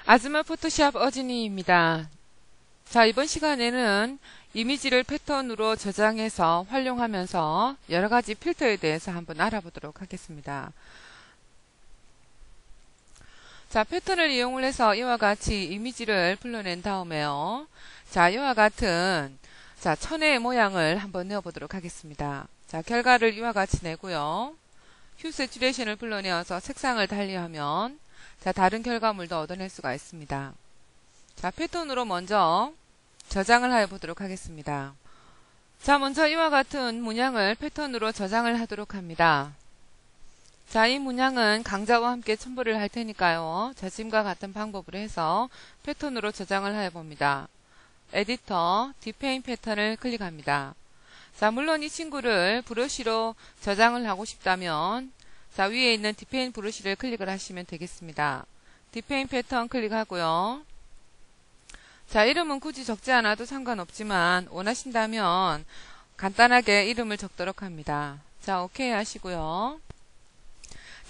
아즈마 포토샵 어진이입니다. 자, 이번 시간에는 이미지를 패턴으로 저장해서 활용하면서 여러가지 필터에 대해서 한번 알아보도록 하겠습니다. 자, 패턴을 이용을 해서 이와 같이 이미지를 불러낸 다음에요. 자, 이와 같은 천의 모양을 한번 내어보도록 하겠습니다. 자, 결과를 이와 같이 내고요. 휴 세츄레이션을 불러내어서 색상을 달리하면 다른 결과물도 얻어낼 수가 있습니다. 자, 패턴으로 먼저 저장을 해 보도록 하겠습니다. 자, 먼저 이와 같은 문양을 패턴으로 저장을 하도록 합니다. 자, 이 문양은 강좌와 함께 첨부를 할 테니까요. 자, 지금과 같은 방법으로 해서 패턴으로 저장을 해 봅니다. 에디터, 디페인 패턴을 클릭합니다. 자, 물론 이 친구를 브러쉬로 저장을 하고 싶다면 자, 위에 있는 디페인 브러쉬를 클릭을 하시면 되겠습니다. 디페인 패턴 클릭하고요. 자, 이름은 굳이 적지 않아도 상관없지만 원하신다면 간단하게 이름을 적도록 합니다. 자, 오케이 하시고요.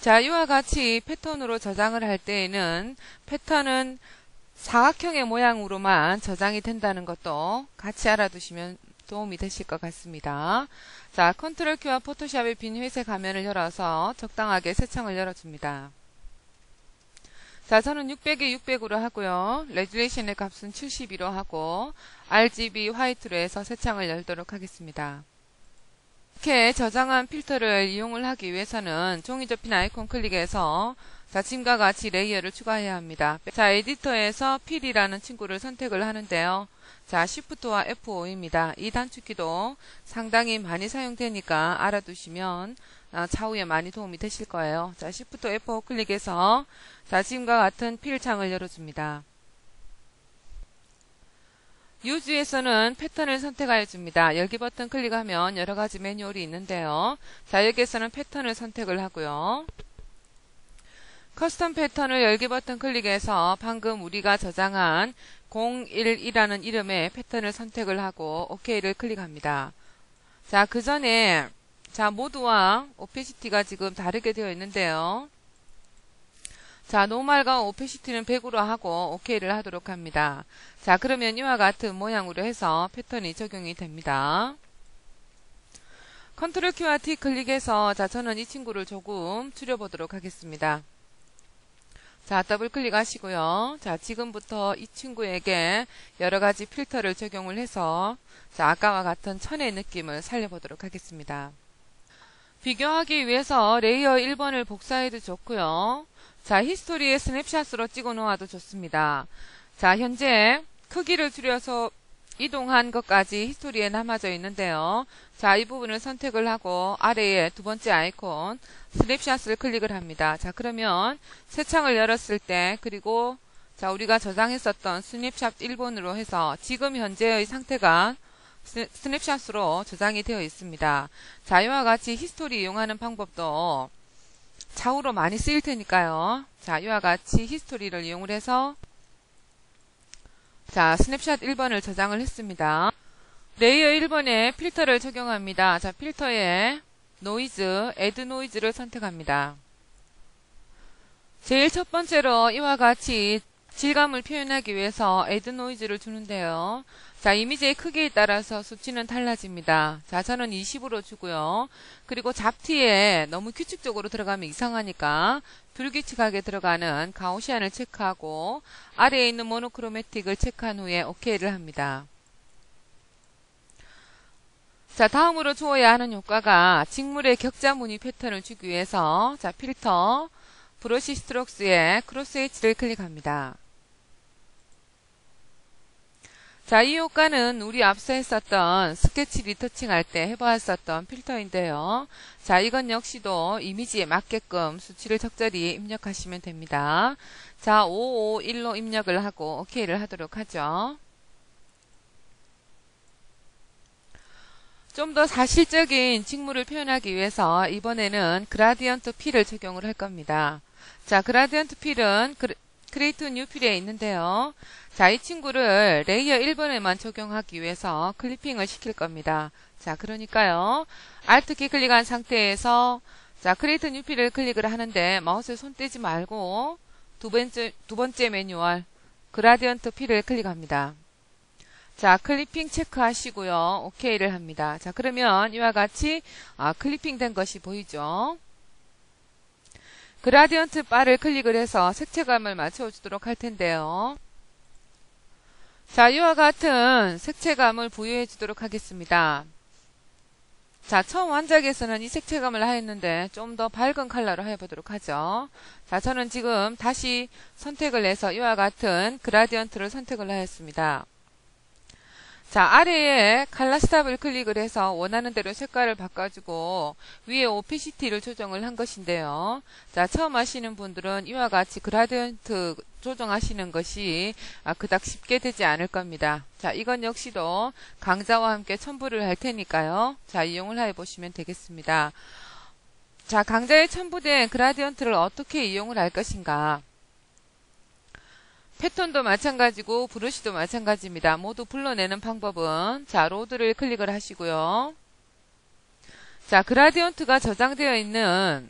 자, 이와 같이 패턴으로 저장을 할 때에는 패턴은 사각형의 모양으로만 저장이 된다는 것도 같이 알아두시면 도움이 되실 것 같습니다. 자, 컨트롤 Q와 포토샵의 빈 회색 화면을 열어서 적당하게 새 창을 열어줍니다. 자, 저는 600에 600으로 하고요. 레귤레이션의 값은 72로 하고 RGB 화이트로 해서 새 창을 열도록 하겠습니다. 이렇게 저장한 필터를 이용을 하기 위해서는 종이 접힌 아이콘 클릭해서 지금과 같이 레이어를 추가해야 합니다. 자, 에디터에서 필이라는 친구를 선택을 하는데요. 자, Shift와 F5입니다. 이 단축키도 상당히 많이 사용되니까 알아두시면 차후에 많이 도움이 되실 거예요. 자, Shift F5 클릭해서 지금과 같은 필 창을 열어줍니다. 유즈에서는 패턴을 선택하여 줍니다. 열기 버튼 클릭하면 여러가지 매뉴얼이 있는데요. 자, 여기에서는 패턴을 선택을 하고요. 커스텀 패턴을 열기 버튼 클릭해서 방금 우리가 저장한 011이라는 이름의 패턴을 선택을 하고 OK를 클릭합니다. 자, 그 전에 모드와 오페시티가 지금 다르게 되어 있는데요. 자, 노멀과 오페시티는 100으로 하고 OK를 하도록 합니다. 자, 그러면 이와 같은 모양으로 해서 패턴이 적용이 됩니다. 컨트롤 Q와 T 클릭해서 저는 이 친구를 조금 줄여보도록 하겠습니다. 자, 더블 클릭하시고요. 자, 지금부터 이 친구에게 여러가지 필터를 적용을 해서 아까와 같은 천의 느낌을 살려보도록 하겠습니다. 비교하기 위해서 레이어 1번을 복사해도 좋고요. 자, 히스토리에 스냅샷으로 찍어 놓아도 좋습니다. 자, 현재 크기를 줄여서 이동한 것까지 히스토리에 남아져 있는데요. 자, 이 부분을 선택을 하고 아래에 두 번째 아이콘 스냅샷을 클릭을 합니다. 자, 그러면 새 창을 열었을 때 그리고 우리가 저장했었던 스냅샷 1번으로 해서 지금 현재의 상태가 스냅샷으로 저장이 되어 있습니다. 자, 이와 같이 히스토리 이용하는 방법도 차후로 많이 쓰일 테니까요. 자, 이와 같이 히스토리를 이용을 해서 스냅샷 1번을 저장을 했습니다. 레이어 1번에 필터를 적용합니다. 자, 필터에 노이즈, 애드 노이즈를 선택합니다. 제일 첫 번째로 이와 같이 질감을 표현하기 위해서 애드 노이즈를 주는데요. 자, 이미지의 크기에 따라서 수치는 달라집니다. 자, 저는 20으로 주고요. 그리고 잡티에 너무 규칙적으로 들어가면 이상하니까 불규칙하게 들어가는 가우시안을 체크하고 아래에 있는 모노크로매틱을 체크한 후에 OK를 합니다. 자, 다음으로 주어야 하는 효과가 직물의 격자 무늬 패턴을 주기 위해서 필터, 브러쉬 스트록스에 크로스 H를 클릭합니다. 자, 이 효과는 우리 앞서 했었던 스케치 리터칭 할 때 해보았었던 필터인데요. 자, 이건 역시도 이미지에 맞게끔 수치를 적절히 입력하시면 됩니다. 자, 551로 입력을 하고 OK를 하도록 하죠. 좀 더 사실적인 직물을 표현하기 위해서 이번에는 그라디언트 필을 적용을 할 겁니다. 자, 그라디언트 필은 크리에이트 뉴 필에 있는데요. 자, 이 친구를 레이어 1번에만 적용하기 위해서 클리핑을 시킬 겁니다. 자, 그러니까요. Alt키 클릭한 상태에서 크리에이트 뉴 필을 클릭을 하는데 마우스 손 떼지 말고 두 번째 매뉴얼 그라디언트 P를 클릭합니다. 자, 클리핑 체크하시고요. OK를 합니다. 자, 그러면 이와 같이 클리핑 된 것이 보이죠? 그라디언트 바를 클릭을 해서 색채감을 맞춰주도록 할 텐데요. 자, 이와 같은 색채감을 부여해 주도록 하겠습니다. 자, 처음 완작에서는 이 색채감을 하였는데 좀 더 밝은 컬러로 해보도록 하죠. 자, 저는 지금 다시 선택을 해서 이와 같은 그라디언트를 선택을 하였습니다. 자, 아래에 컬러 스탑을 클릭을 해서 원하는 대로 색깔을 바꿔주고 위에 오피시티를 조정을 한 것인데요. 자, 처음 하시는 분들은 이와 같이 그라디언트 조정하시는 것이 그닥 쉽게 되지 않을 겁니다. 자, 이건 역시도 강좌와 함께 첨부를 할 테니까요. 자, 이용을 해 보시면 되겠습니다. 자, 강좌에 첨부된 그라디언트를 어떻게 이용을 할 것인가? 패턴도 마찬가지고 브러쉬도 마찬가지입니다. 모두 불러내는 방법은 자, 로드를 클릭을 하시고요. 자, 그라디언트가 저장되어 있는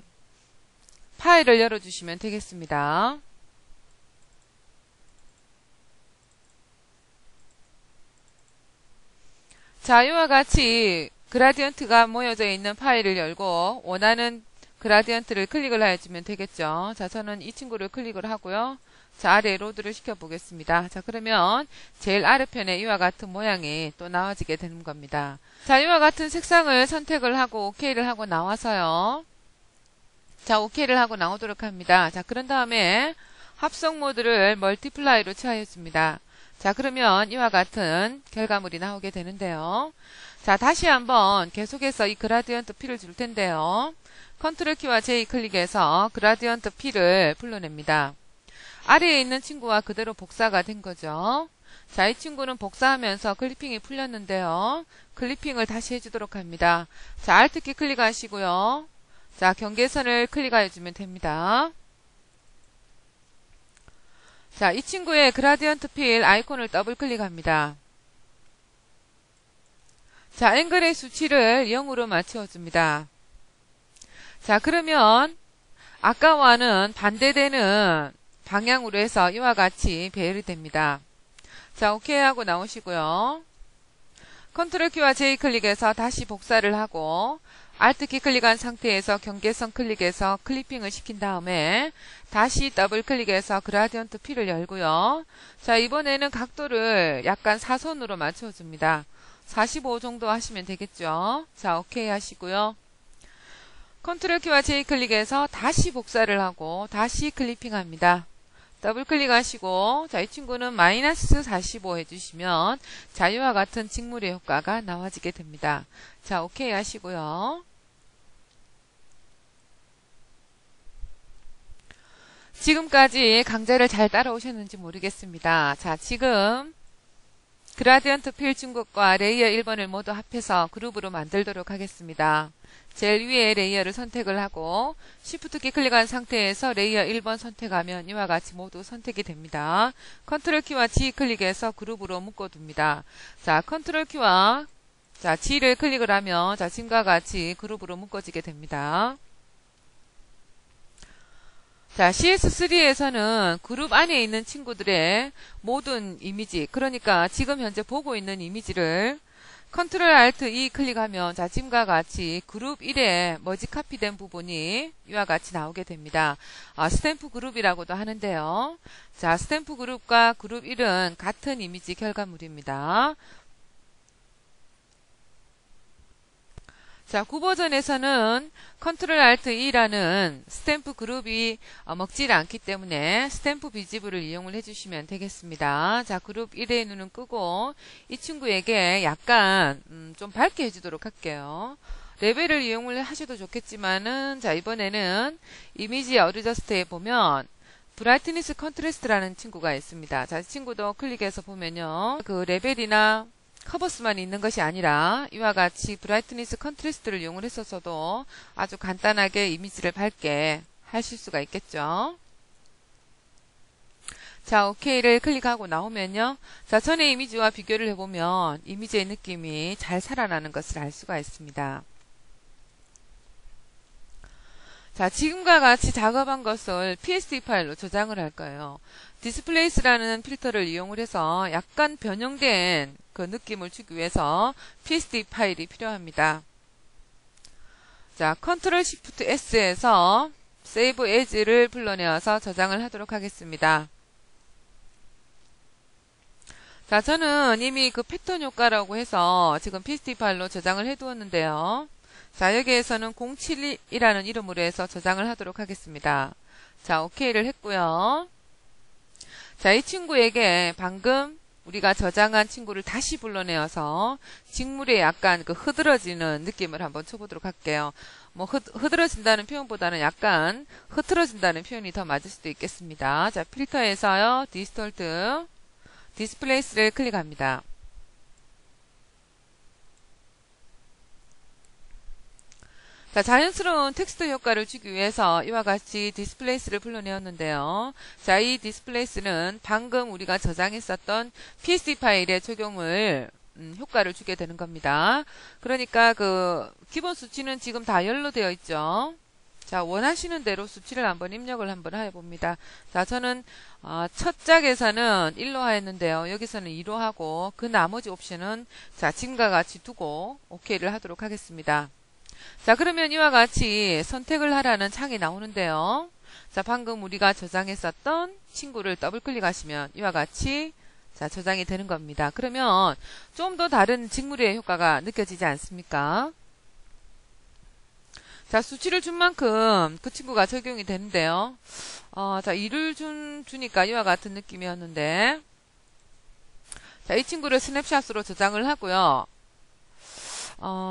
파일을 열어주시면 되겠습니다. 자, 이와 같이 그라디언트가 모여져 있는 파일을 열고 원하는 그라디언트를 클릭을 해주면 되겠죠. 자, 저는 이 친구를 클릭을 하고요. 자, 아래 로드를 시켜 보겠습니다. 자, 그러면 제일 아래편에 이와 같은 모양이 또 나와지게 되는 겁니다. 자, 이와 같은 색상을 선택을 하고 OK를 하고 나와서요. 자, OK를 하고 나오도록 합니다. 자, 그런 다음에 합성 모드를 멀티플라이로 취하였습니다. 자, 그러면 이와 같은 결과물이 나오게 되는데요. 자, 다시 한번 계속해서 이 그라디언트 P를 줄 텐데요. 컨트롤 키와 J 클릭해서 그라디언트 P를 불러냅니다. 아래에 있는 친구와 그대로 복사가 된 거죠. 자, 이 친구는 복사하면서 클리핑이 풀렸는데요. 클리핑을 다시 해주도록 합니다. 자, Alt키 클릭하시고요. 자, 경계선을 클릭해주면 됩니다. 자, 이 친구의 그라디언트 필 아이콘을 더블 클릭합니다. 자, 앵글의 수치를 0으로 맞춰줍니다. 자, 그러면 아까와는 반대되는 방향으로 해서 이와 같이 배열이 됩니다. 자, OK 하고 나오시고요. 컨트롤 키와 J 클릭해서 다시 복사를 하고 Alt 키 클릭한 상태에서 경계선 클릭해서 클리핑을 시킨 다음에 다시 더블 클릭해서 그라디언트 P를 열고요. 자, 이번에는 각도를 약간 사선으로 맞춰줍니다. 45 정도 하시면 되겠죠. 자, OK 하시고요. 컨트롤 키와 J 클릭해서 다시 복사를 하고 다시 클리핑합니다. 더블 클릭하시고 자, 이 친구는 마이너스 45 해주시면 자유와 같은 직물의 효과가 나와지게 됩니다. 자, OK 하시고요. 지금까지 강좌를 잘 따라오셨는지 모르겠습니다. 자, 지금 그라디언트 필 중국과 레이어 1번을 모두 합해서 그룹으로 만들도록 하겠습니다. 제일 위에 레이어를 선택을 하고 Shift 키 클릭한 상태에서 레이어 1번 선택하면 이와 같이 모두 선택이 됩니다. 컨트롤 키와 G 클릭해서 그룹으로 묶어둡니다. 자, 컨트롤 키와 자, G를 클릭을 하면 자, 지금과 같이 그룹으로 묶어지게 됩니다. 자, CS3에서는 그룹 안에 있는 친구들의 모든 이미지, 그러니까 지금 현재 보고 있는 이미지를 컨트롤 Alt E 클릭하면 자, 지금과 같이 그룹 1에 머지 카피된 부분이 이와 같이 나오게 됩니다. 스탬프 그룹이라고도 하는데요. 자, 스탬프 그룹과 그룹 1은 같은 이미지 결과물입니다. 자, 9버전에서는 컨트롤 Alt E라는 스탬프 그룹이 먹질 않기 때문에 스탬프 비지블을 이용을 해주시면 되겠습니다. 자, 그룹 1의 눈은 끄고 이 친구에게 약간 좀 밝게 해주도록 할게요. 레벨을 이용을 하셔도 좋겠지만은 자, 이번에는 이미지 어드저스트에 보면 브라이트니스 컨트래스트라는 친구가 있습니다. 자, 이 친구도 클릭해서 보면요. 그 레벨이나 커버스만 있는 것이 아니라 이와 같이 브라이트니스 컨트래스트를 이용을 했었어도 아주 간단하게 이미지를 밝게 하실 수가 있겠죠. 자, OK를 클릭하고 나오면요. 자, 전의 이미지와 비교를 해보면 이미지의 느낌이 잘 살아나는 것을 알 수가 있습니다. 자, 지금과 같이 작업한 것을 PSD 파일로 저장을 할 거예요. 디스플레이스라는 필터를 이용을 해서 약간 변형된 그 느낌을 주기 위해서 PSD 파일이 필요합니다. 자, Ctrl Shift S에서 Save As를 불러내어서 저장을 하도록 하겠습니다. 자, 저는 이미 그 패턴 효과라고 해서 지금 PSD 파일로 저장을 해두었는데요. 자, 여기에서는 072라는 이름으로 해서 저장을 하도록 하겠습니다. 자, OK를 했고요. 자, 이 친구에게 방금 우리가 저장한 친구를 다시 불러내어서 직물에 약간 그 흐드러지는 느낌을 한번 쳐보도록 할게요. 뭐 흐드러진다는 표현보다는 약간 흐트러진다는 표현이 더 맞을 수도 있겠습니다. 자, 필터에서요, 디스톨트, 디스플레이스를 클릭합니다. 자, 자연스러운 텍스트 효과를 주기 위해서 이와 같이 디스플레이스를 불러내었는데요. 자, 이 디스플레이스는 방금 우리가 저장했었던 PSD 파일에 적용을 효과를 주게 되는 겁니다. 그러니까 그 기본 수치는 지금 다 0로 되어 있죠. 자, 원하시는 대로 수치를 한번 입력을 한번 해봅니다. 자, 저는 첫 짝에서는 1로 하였는데요. 여기서는 2로 하고 그 나머지 옵션은 자, 지금과 같이 두고 OK를 하도록 하겠습니다. 자, 그러면 이와 같이 선택을 하라는 창이 나오는데요. 자, 방금 우리가 저장했었던 친구를 더블 클릭하시면 이와 같이 자, 저장이 되는 겁니다. 그러면 좀 더 다른 직물의 효과가 느껴지지 않습니까? 자, 수치를 준 만큼 그 친구가 적용이 되는데요. 자, 2를 주니까 이와 같은 느낌이었는데, 자, 이 친구를 스냅샷으로 저장을 하고요.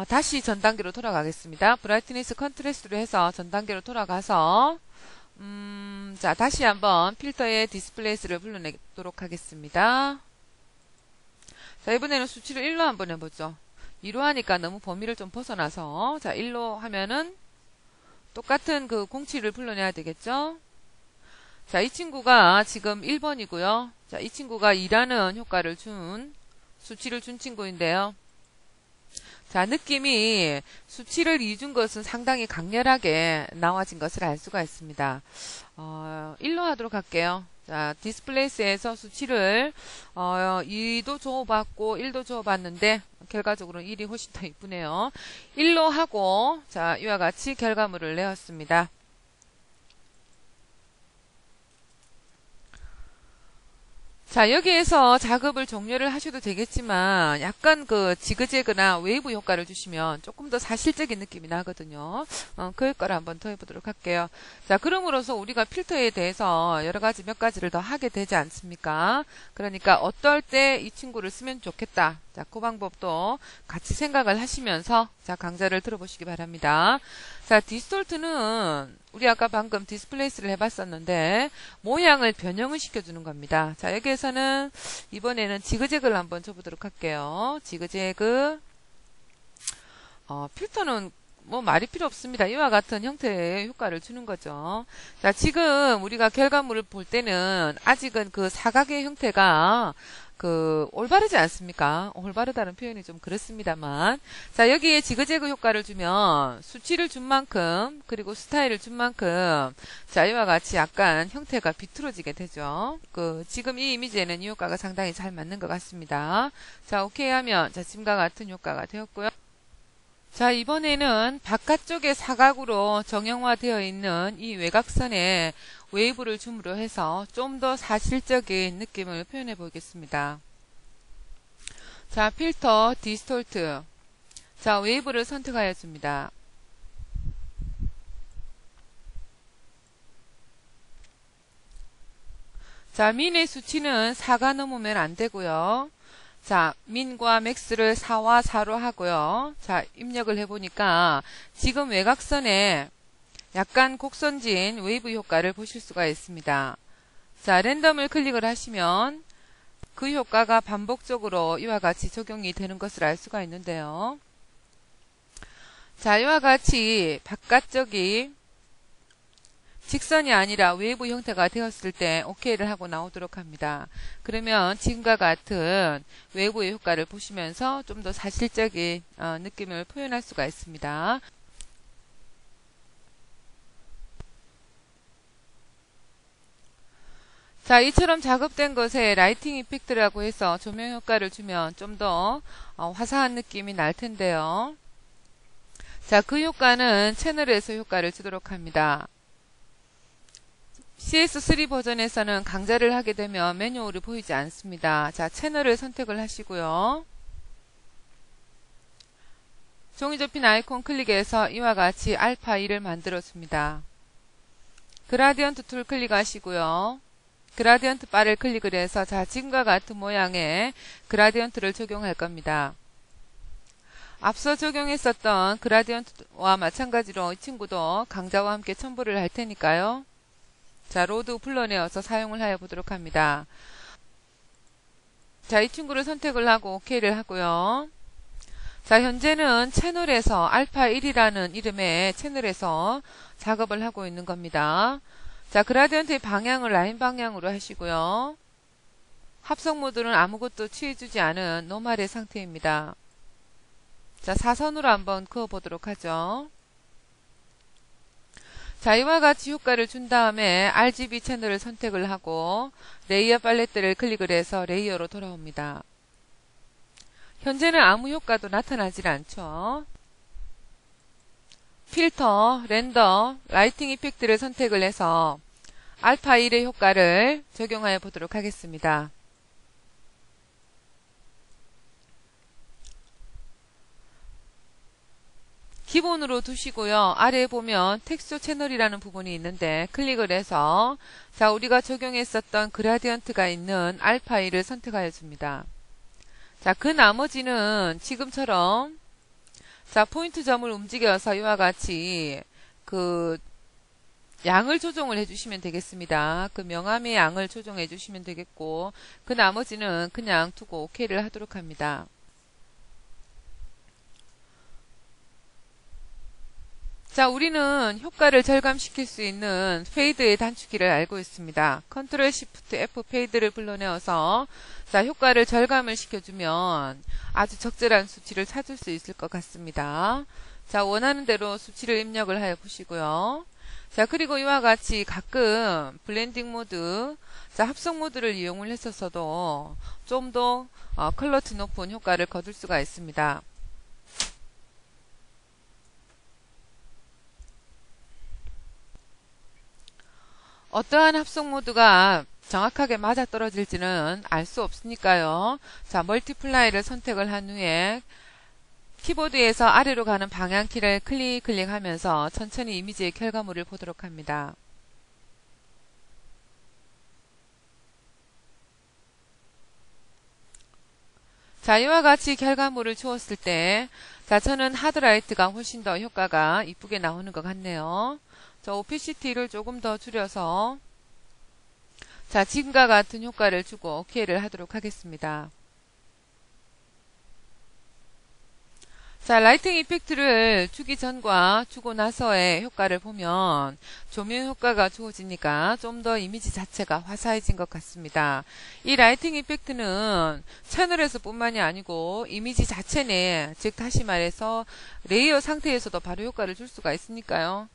다시 전 단계로 돌아가겠습니다. 브라이트니스 컨트래스트로 해서 전 단계로 돌아가서, 자, 다시 한번 필터의 디스플레이스를 불러내도록 하겠습니다. 자, 이번에는 수치를 1로 한번 해보죠. 2로 하니까 너무 범위를 좀 벗어나서, 자, 1로 하면은 똑같은 그 07을 불러내야 되겠죠? 자, 이 친구가 지금 1번이고요. 자, 이 친구가 2라는 효과를 수치를 준 친구인데요. 자, 느낌이 수치를 2 준 것은 상당히 강렬하게 나와진 것을 알 수가 있습니다. 1로 하도록 할게요. 자, 디스플레이스에서 수치를 2도 줘봤고 1도 줘봤는데 결과적으로는 1이 훨씬 더 이쁘네요. 1로 하고 자, 이와 같이 결과물을 내었습니다. 자, 여기에서 작업을 종료를 하셔도 되겠지만 약간 그 지그재그나 웨이브 효과를 주시면 조금 더 사실적인 느낌이 나거든요. 그 효과를 한번 더 해보도록 할게요. 자, 그럼으로써 우리가 필터에 대해서 여러 가지 몇 가지를 더 하게 되지 않습니까? 그러니까 어떨 때 이 친구를 쓰면 좋겠다. 자, 그 방법도 같이 생각을 하시면서 자, 강좌를 들어보시기 바랍니다. 자, 디스톨트는 우리 아까 방금 디스플레이스를 해봤었는데 모양을 변형을 시켜주는 겁니다. 자, 여기에서는 이번에는 지그재그를 한번 줘보도록 할게요. 지그재그 필터는 뭐 말이 필요 없습니다. 이와 같은 형태의 효과를 주는 거죠. 자, 지금 우리가 결과물을 볼 때는 아직은 그 사각의 형태가 올바르지 않습니까? 올바르다는 표현이 좀 그렇습니다만. 자, 여기에 지그재그 효과를 주면 수치를 준 만큼, 그리고 스타일을 준 만큼, 자, 이와 같이 약간 형태가 비틀어지게 되죠. 지금 이 이미지에는 이 효과가 상당히 잘 맞는 것 같습니다. 자, 오케이 하면, 자, 지금과 같은 효과가 되었고요. 자, 이번에는 바깥쪽에 사각으로 정형화되어 있는 이 외곽선에 웨이브를 줌으로 해서 좀 더 사실적인 느낌을 표현해 보겠습니다. 자, 필터, 디스톨트. 자, 웨이브를 선택하여 줍니다. 자, 민의 수치는 4가 넘으면 안 되고요. 자, 민과 맥스를 4와 4로 하고요. 자, 입력을 해보니까 지금 외곽선에 약간 곡선진 웨이브 효과를 보실 수가 있습니다. 자, 랜덤을 클릭을 하시면 그 효과가 반복적으로 이와 같이 적용이 되는 것을 알 수가 있는데요. 자, 이와 같이 바깥쪽이 직선이 아니라 웨이브 형태가 되었을 때 OK를 하고 나오도록 합니다. 그러면 지금과 같은 웨이브의 효과를 보시면서 좀 더 사실적인 느낌을 표현할 수가 있습니다. 자, 이처럼 작업된 것에 라이팅 이펙트라고 해서 조명 효과를 주면 좀 더 화사한 느낌이 날 텐데요. 자, 그 효과는 채널에서 효과를 주도록 합니다. CS3 버전에서는 강좌를 하게 되면 매뉴얼이 보이지 않습니다. 자, 채널을 선택을 하시고요. 종이 접힌 아이콘 클릭해서 이와 같이 알파 2를 만들어줍니다. 그라디언트 툴 클릭하시고요. 그라디언트 바를 클릭을 해서 자, 지금과 같은 모양의 그라디언트를 적용할 겁니다. 앞서 적용했었던 그라디언트와 마찬가지로 이 친구도 강좌와 함께 첨부를 할 테니까요. 자, 로드 불러내어서 사용을 하여 보도록 합니다. 자, 이 친구를 선택을 하고 OK를 하고요. 자, 현재는 채널에서 알파 1이라는 이름의 채널에서 작업을 하고 있는 겁니다. 자, 그라디언트의 방향을 라인 방향으로 하시고요. 합성 모드는 아무것도 취해주지 않은 노멀의 상태입니다. 자, 사선으로 한번 그어보도록 하죠. 자, 이와 같이 효과를 준 다음에 RGB 채널을 선택을 하고 레이어 팔레트를 클릭을 해서 레이어로 돌아옵니다. 현재는 아무 효과도 나타나질 않죠. 필터, 렌더, 라이팅 이펙트를 선택을 해서 알파 1의 효과를 적용하여 보도록 하겠습니다. 기본으로 두시고요. 아래에 보면 텍스처 채널이라는 부분이 있는데 클릭을 해서 자, 우리가 적용했었던 그라디언트가 있는 알파 1을 선택하여 줍니다. 자, 그 나머지는 지금처럼 자, 포인트 점을 움직여서 이와 같이 그 양을 조정을 해주시면 되겠습니다. 그 명암의 양을 조정해 주시면 되겠고 그 나머지는 그냥 두고 OK를 하도록 합니다. 자, 우리는 효과를 절감시킬 수 있는 페이드의 단축키를 알고 있습니다. 컨트롤 시프트 F 페이드를 불러내어서 자, 효과를 절감을 시켜주면 아주 적절한 수치를 찾을 수 있을 것 같습니다. 자, 원하는 대로 수치를 입력을 하여 보시고요. 자, 그리고 이와 같이 가끔 블렌딩 모드, 자, 합성 모드를 이용을 했었어도 좀 더 퀄리티 높은 효과를 거둘 수가 있습니다. 어떠한 합성 모드가 정확하게 맞아떨어질지는 알 수 없으니까요. 자, 멀티플라이를 선택을 한 후에 키보드에서 아래로 가는 방향키를 클릭하면서 천천히 이미지의 결과물을 보도록 합니다. 자, 이와 같이 결과물을 주었을 때, 자, 저는 하드라이트가 훨씬 더 효과가 이쁘게 나오는 것 같네요. 저 오피시티를 조금 더 줄여서 자, 지금과 같은 효과를 주고 OK를 하도록 하겠습니다. 자, 라이팅 이펙트를 주기 전과 주고 나서의 효과를 보면 조명 효과가 주어지니까 좀 더 이미지 자체가 화사해진 것 같습니다. 이 라이팅 이펙트는 채널에서 뿐만이 아니고 이미지 자체 내, 즉 다시 말해서 레이어 상태에서도 바로 효과를 줄 수가 있으니까요.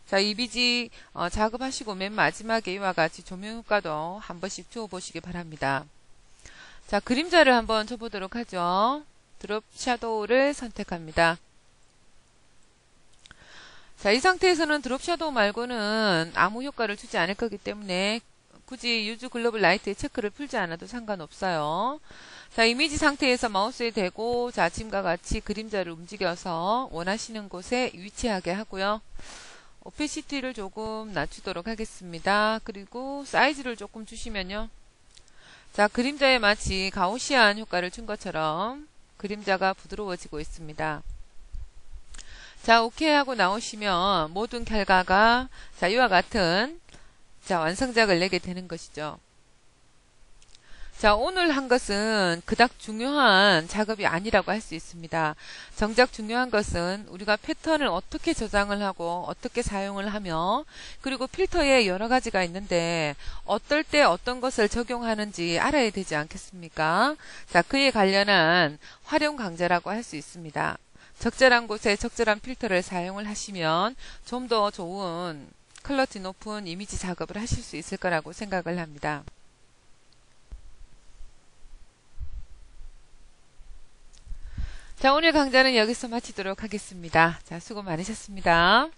자, 이미지 작업하시고 맨 마지막에 이와 같이 조명 효과도 한 번씩 주어보시기 바랍니다. 자, 그림자를 한번 줘보도록 하죠. 드롭 섀도우를 선택합니다. 자, 이 상태에서는 드롭 섀도우 말고는 아무 효과를 주지 않을 거기 때문에 굳이 유즈 글로벌 라이트의 체크를 풀지 않아도 상관없어요. 자, 이미지 상태에서 마우스에 대고 자, 지금과 같이 그림자를 움직여서 원하시는 곳에 위치하게 하고요. 오페시티를 조금 낮추도록 하겠습니다. 그리고 사이즈를 조금 주시면요. 자, 그림자에 마치 가우시안 효과를 준 것처럼 그림자가 부드러워지고 있습니다. 자, 오케이 하고 나오시면 모든 결과가 자, 이와 같은 자, 완성작을 내게 되는 것이죠. 자, 오늘 한 것은 그닥 중요한 작업이 아니라고 할 수 있습니다. 정작 중요한 것은 우리가 패턴을 어떻게 저장을 하고 어떻게 사용을 하며 그리고 필터에 여러 가지가 있는데 어떨 때 어떤 것을 적용하는지 알아야 되지 않겠습니까? 자, 그에 관련한 활용 강좌라고 할 수 있습니다. 적절한 곳에 적절한 필터를 사용을 하시면 좀 더 좋은 퀄리티 높은 이미지 작업을 하실 수 있을 거라고 생각을 합니다. 자, 오늘 강좌는 여기서 마치도록 하겠습니다. 자, 수고 많으셨습니다.